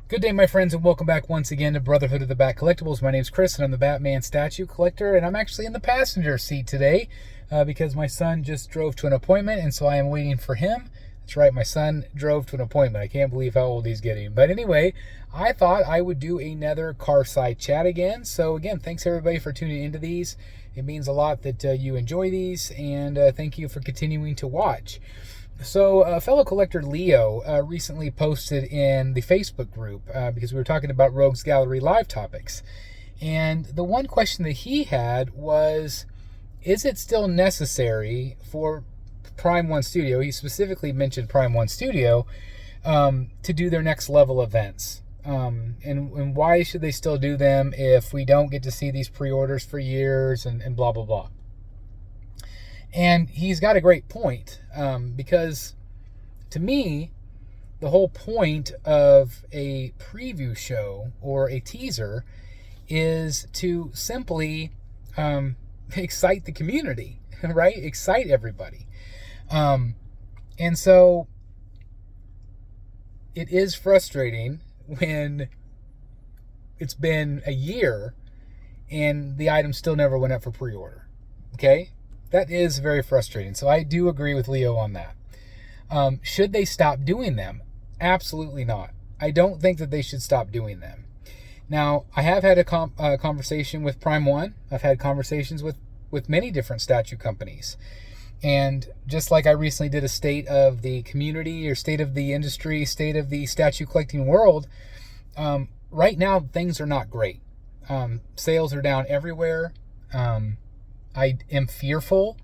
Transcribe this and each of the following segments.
Good day, my friends, and welcome back once again to Brotherhood of the Bat Collectibles. My name's Chris, and I'm the Batman statue collector, and I'm actually in the passenger seat today because my son just drove to an appointment, and so I am waiting for him. That's right, my son drove to an appointment. I can't believe how old he's getting. But anyway, I thought I would do another car side chat again. So again, thanks everybody for tuning into these. It means a lot that you enjoy these, and thank you for continuing to watch. So fellow collector Leo recently posted in the Facebook group because we were talking about Rogues Gallery live topics. And the one question that he had was, is it still necessary for Prime One Studio, he specifically mentioned Prime One Studio, to do their next level events? And why should they still do them if we don't get to see these pre-orders for years and blah, blah, blah. And he's got a great point because to me, the whole point of a preview show or a teaser is to simply excite the community, right? Excite everybody. And so it is frustrating when it's been a year and the item still never went up for pre-order. Okay? That is very frustrating. So I do agree with Leo on that. Should they stop doing them? Absolutely not. I don't think that they should stop doing them. Now, I have had a conversation with Prime One. I've had conversations with many different statue companies. And just like I recently did a state of the community or state of the industry, state of the statue collecting world, right now things are not great. Sales are down everywhere. I am fearful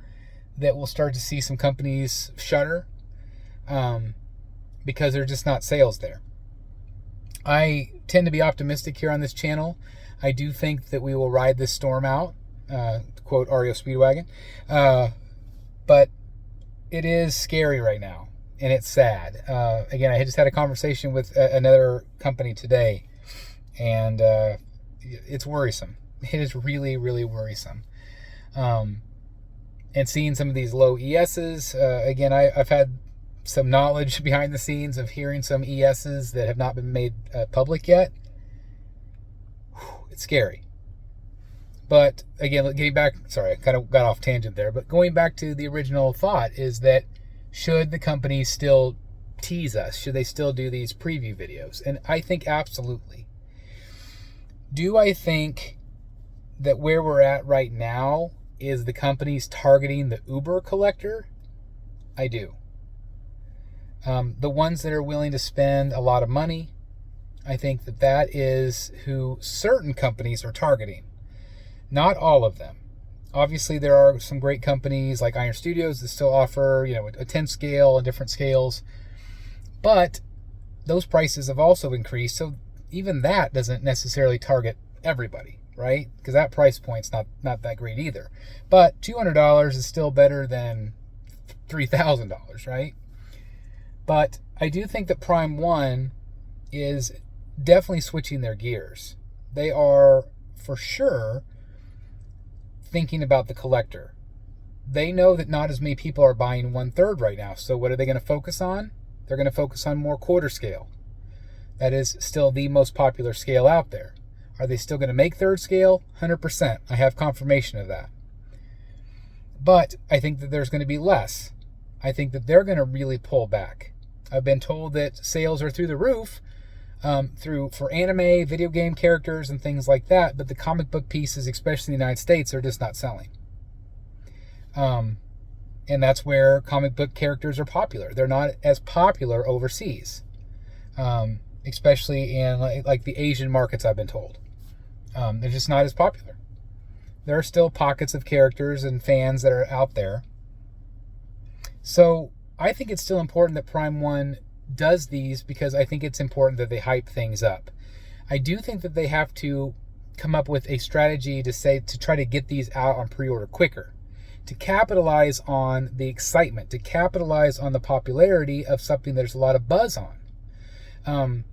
that we'll start to see some companies shutter because there's just not sales there. I tend to be optimistic here on this channel. I do think that we will ride this storm out, to quote REO Speedwagon. But it is scary right now, and it's sad. Again, I just had a conversation with another company today, and it's worrisome. It is really, really worrisome. And seeing some of these low ESs, again, I've had some knowledge behind the scenes of hearing some ESs that have not been made public yet. It's scary. But again, getting back, sorry, I kind of got off tangent there, but going back to the original thought is that should the companies still tease us? Should they still do these preview videos? And I think absolutely. Do I think that where we're at right now is the companies targeting the Uber collector? I do. The ones that are willing to spend a lot of money, I think that is who certain companies are targeting. Not all of them. Obviously, there are some great companies like Iron Studios that still offer, a 10 scale and different scales. But those prices have also increased, so even that doesn't necessarily target everybody, right? Because that price point's not that great either. But $200 is still better than $3,000, right? But I do think that Prime One is definitely switching their gears. They are, for sure, thinking about the collector. They know that not as many people are buying 1/3 right now. So what are they going to focus on? They're going to focus on more quarter scale. That is still the most popular scale out there. Are they still going to make third scale? 100%. I have confirmation of that. But I think that there's going to be less. I think that they're going to really pull back. I've been told that sales are through the roof for anime, video game characters, and things like that, but the comic book pieces, especially in the United States, are just not selling. And that's where comic book characters are popular. They're not as popular overseas, especially in like the Asian markets, I've been told. They're just not as popular. There are still pockets of characters and fans that are out there. So I think it's still important that Prime One does these because I think it's important that they hype things up. I do think that they have to come up with a strategy to try to get these out on pre-order quicker, to capitalize on the excitement, to capitalize on the popularity of something there's a lot of buzz on.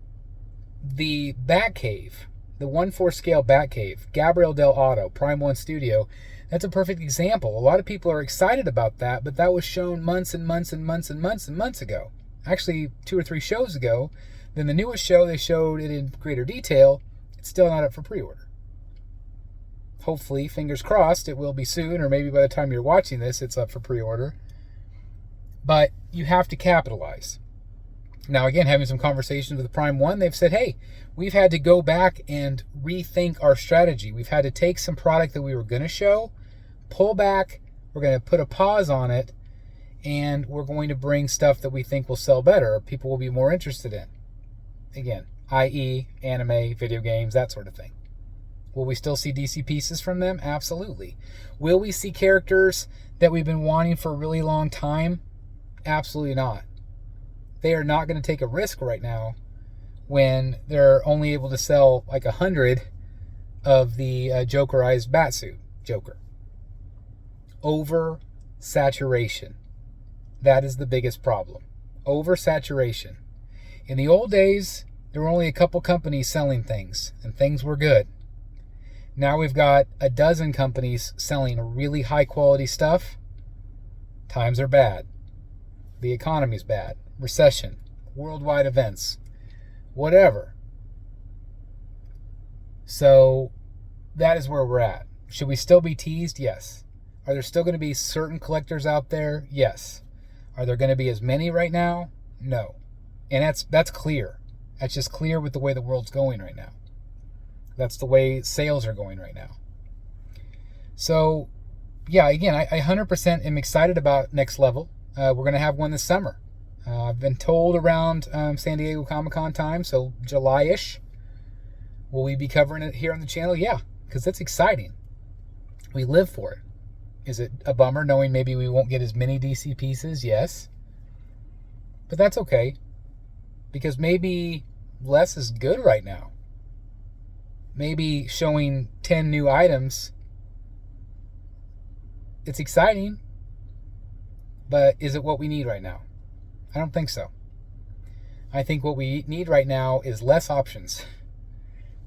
The Batcave, the 1/4 scale Batcave, Gabriel Del Auto, Prime One Studio, that's a perfect example. A lot of people are excited about that, but that was shown months and months and months and months and months ago. Actually, 2 or 3 shows ago, Then the newest show, they showed it in greater detail. It's still not up for pre-order. Hopefully, fingers crossed, it will be soon, or maybe by the time you're watching this, it's up for pre-order. But you have to capitalize. Now, again, having some conversations with Prime One, they've said, hey, we've had to go back and rethink our strategy. We've had to take some product that we were going to show, pull back, we're going to put a pause on it, and we're going to bring stuff that we think will sell better, or people will be more interested in. Again, i.e. anime, video games, that sort of thing. Will we still see DC pieces from them? Absolutely. Will we see characters that we've been wanting for a really long time? Absolutely not. They are not going to take a risk right now when they're only able to sell like 100 of the Jokerized Batsuit Joker. Oversaturation. That is the biggest problem. Oversaturation. In the old days, there were only a couple companies selling things, and things were good. Now we've got a dozen companies selling really high quality stuff. Times are bad. The economy's bad. Recession. Worldwide events. Whatever. So that is where we're at. Should we still be teased? Yes. Are there still going to be certain collectors out there? Yes. Are there going to be as many right now? No. And that's clear. That's just clear with the way the world's going right now. That's the way sales are going right now. So, yeah, again, I 100% am excited about Next Level. We're going to have one this summer. I've been told around San Diego Comic-Con time, so July-ish. Will we be covering it here on the channel? Yeah, because that's exciting. We live for it. Is it a bummer knowing maybe we won't get as many DC pieces? Yes. But that's okay. Because maybe less is good right now. Maybe showing 10 new items, it's exciting. But is it what we need right now? I don't think so. I think what we need right now is less options.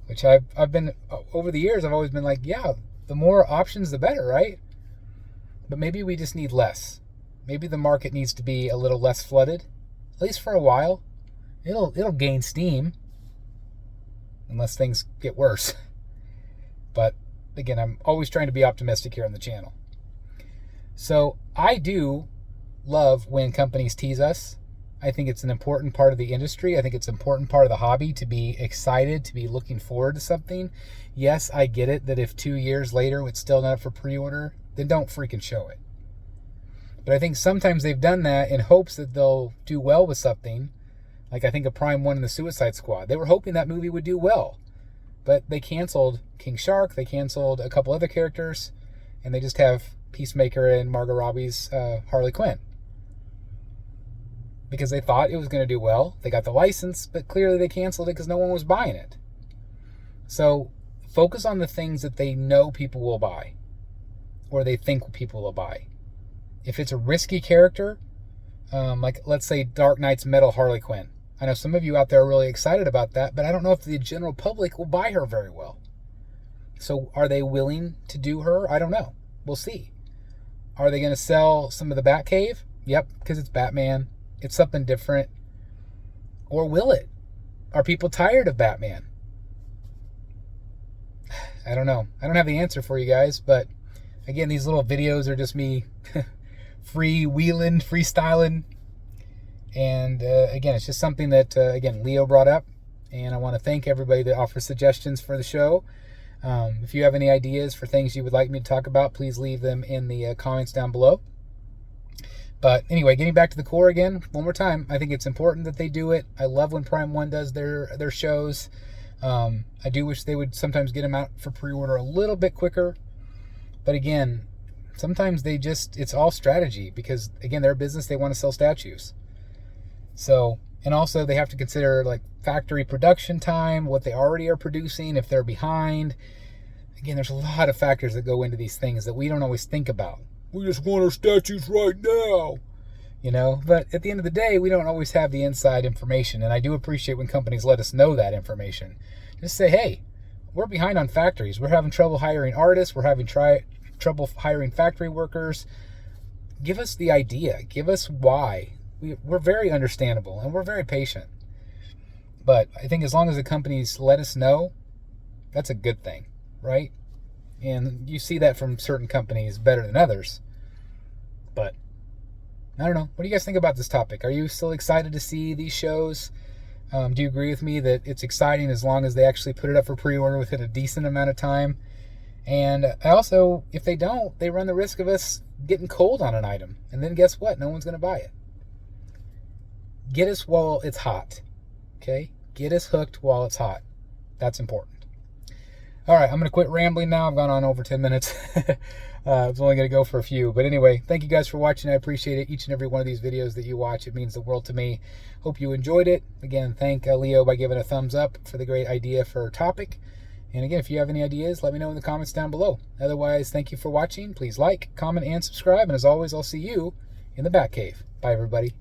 Which I've been, over the years, I've always been like, yeah, the more options, the better, right? But maybe we just need less. Maybe the market needs to be a little less flooded, at least for a while. It'll gain steam, unless things get worse. But again, I'm always trying to be optimistic here on the channel. So I do love when companies tease us. I think it's an important part of the industry. I think it's an important part of the hobby to be excited, to be looking forward to something. Yes, I get it that if 2 years later it's still not up for pre-order, then don't freaking show it. But I think sometimes they've done that in hopes that they'll do well with something. Like I think of Prime One and the Suicide Squad. They were hoping that movie would do well. But they canceled King Shark. They canceled a couple other characters. And they just have Peacemaker and Margot Robbie's Harley Quinn. Because they thought it was going to do well. They got the license, but clearly they canceled it because no one was buying it. So focus on the things that they know people will buy. Or they think people will buy. If it's a risky character, like let's say Dark Knight's Metal Harley Quinn. I know some of you out there are really excited about that, but I don't know if the general public will buy her very well. So are they willing to do her? I don't know. We'll see. Are they going to sell some of the Batcave? Yep, because it's Batman. It's something different. Or will it? Are people tired of Batman? I don't know. I don't have the answer for you guys, but again, these little videos are just me freestyling. And again, it's just something that, again, Leo brought up. And I want to thank everybody that offers suggestions for the show. If you have any ideas for things you would like me to talk about, please leave them in the comments down below. But anyway, getting back to the core again, one more time, I think it's important that they do it. I love when Prime One does their shows. I do wish they would sometimes get them out for pre-order a little bit quicker. But again, sometimes it's all strategy because, again, their business, they want to sell statues. So, and also they have to consider like factory production time, what they already are producing, if they're behind. Again, there's a lot of factors that go into these things that we don't always think about. We just want our statues right now, you know. But at the end of the day, we don't always have the inside information. And I do appreciate when companies let us know that information. Just say, hey, we're behind on factories. We're having trouble hiring artists. We're having trouble hiring factory workers. Give us the idea. Give us why. We're very understandable and we're very patient. But I think as long as the companies let us know, that's a good thing, right? And you see that from certain companies better than others. But I don't know. What do you guys think about this topic? Are you still excited to see these shows? Do you agree with me that it's exciting as long as they actually put it up for pre-order within a decent amount of time? And also, if they don't, they run the risk of us getting cold on an item. And then guess what? No one's going to buy it. Get us while it's hot. Okay? Get us hooked while it's hot. That's important. All right, I'm going to quit rambling now. I've gone on over 10 minutes. I was only going to go for a few. But anyway, thank you guys for watching. I appreciate it. Each and every one of these videos that you watch, it means the world to me. Hope you enjoyed it. Again, thank Leo by giving a thumbs up for the great idea for our topic. And again, if you have any ideas, let me know in the comments down below. Otherwise, thank you for watching. Please like, comment, and subscribe. And as always, I'll see you in the Batcave. Bye, everybody.